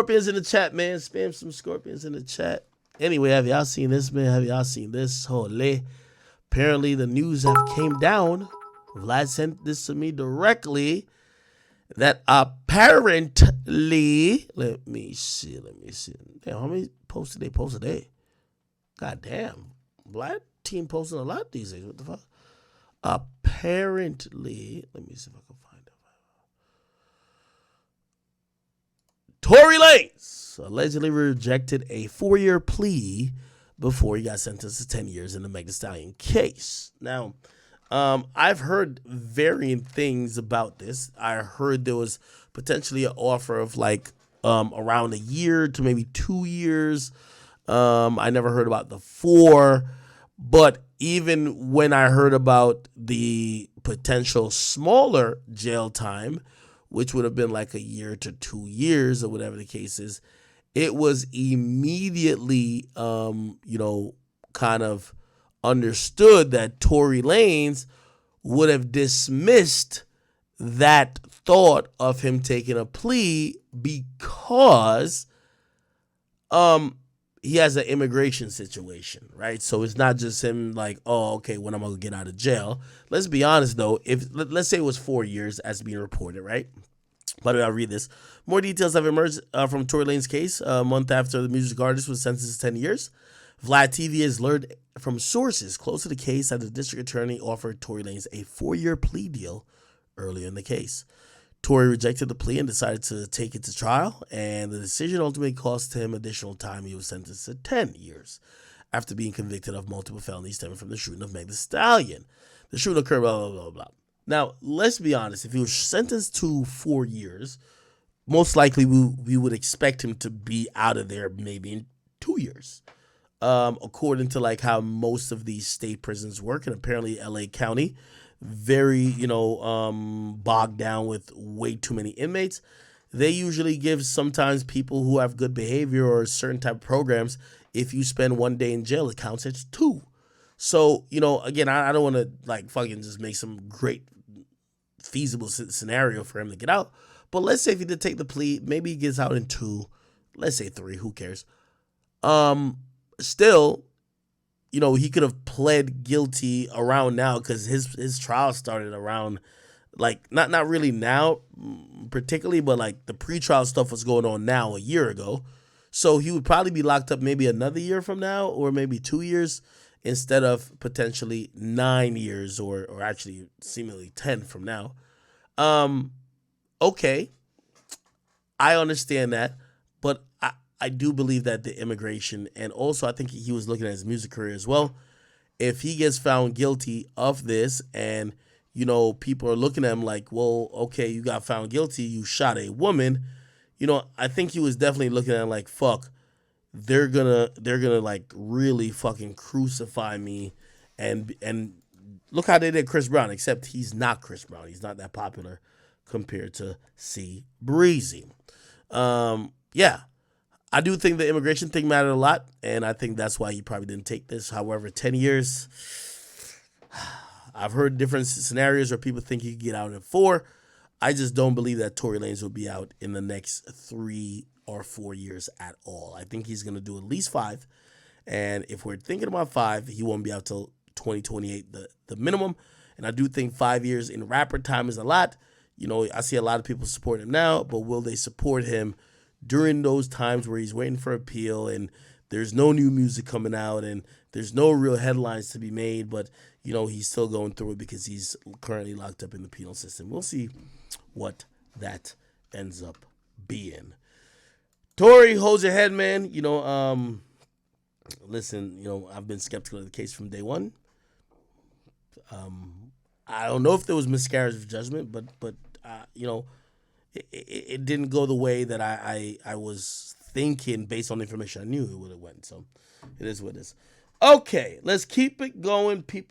Scorpions in the chat, man. Spam some scorpions in the chat. Anyway, have y'all seen this, man? Have y'all seen this? Holy. Apparently, the news have came down. Vlad sent this to me directly. That apparently, let me see. Damn, how many posts did they post today? God damn. Vlad team posting a lot these days. What the fuck? Apparently, let me see if I can find it. Tory Lanez allegedly rejected a 4-year plea before he got sentenced to 10 years in the Meg Thee Stallion case. Now, I've heard varying things about this. I heard there was potentially an offer of like around a year to maybe 2 years. I never heard about the 4, but even when I heard about the potential smaller jail time, which would have been like a year to 2 years or whatever the case is, it was immediately, kind of understood that Tory Lanez would have dismissed that thought of him taking a plea because he has an immigration situation, right? So it's not just him like, oh, okay, when I'm going to get out of jail. Let's be honest, though. Let's say it was 4 years as being reported, right? But I'll read this. More details have emerged from Tory Lanez's case. A month after the music artist was sentenced to 10 years, Vlad TV has learned from sources close to the case that the district attorney offered Tory Lanez a 4-year plea deal earlier in the case. Tory rejected the plea and decided to take it to trial, and the decision ultimately cost him additional time. He was sentenced to 10 years after being convicted of multiple felonies stemming from the shooting of Meg Thee Stallion. The shooting occurred, blah, blah, blah, blah. Now, let's be honest. If he was sentenced to 4 years, most likely we would expect him to be out of there maybe in 2 years. According to like how most of these state prisons work, and apparently LA County, very, bogged down with way too many inmates. They usually give sometimes people who have good behavior or certain type of programs, if you spend 1 day in jail, it counts as 2. So, again, I don't want to like fucking just make some great feasible scenario for him to get out. But let's say if he did take the plea, maybe he gets out in 2, let's say 3, who cares? Still, he could have pled guilty around now because his trial started around like not really now particularly, but like the pretrial stuff was going on now a year ago. So he would probably be locked up maybe another year from now or maybe 2 years instead of potentially 9 years or actually seemingly 10 from now. Okay, I understand that, but I do believe that the immigration, and also I think he was looking at his music career as well. If he gets found guilty of this and, people are looking at him like, well, okay, you got found guilty, you shot a woman, I think he was definitely looking at him like, fuck, they're gonna like really fucking crucify me and look how they did Chris Brown, except he's not Chris Brown. He's not that popular compared to C Breezy. Yeah. I do think the immigration thing mattered a lot, and I think that's why he probably didn't take this. However, 10 years, I've heard different scenarios where people think he could get out in 4. I just don't believe that Tory Lanez will be out in the next 3 or 4 years at all. I think he's going to do at least 5, and if we're thinking about 5, he won't be out till 2028, the minimum, and I do think 5 years in rapper time is a lot. I see a lot of people support him now, but will they support him during those times where he's waiting for appeal and there's no new music coming out and there's no real headlines to be made, but, he's still going through it because he's currently locked up in the penal system. We'll see what that ends up being. Tory, hold your head, man. Listen, I've been skeptical of the case from day one. I don't know if there was miscarriage of judgment, but it didn't go the way that I was thinking based on the information I knew it would have went. So it is what it is. Okay, let's keep it going, people.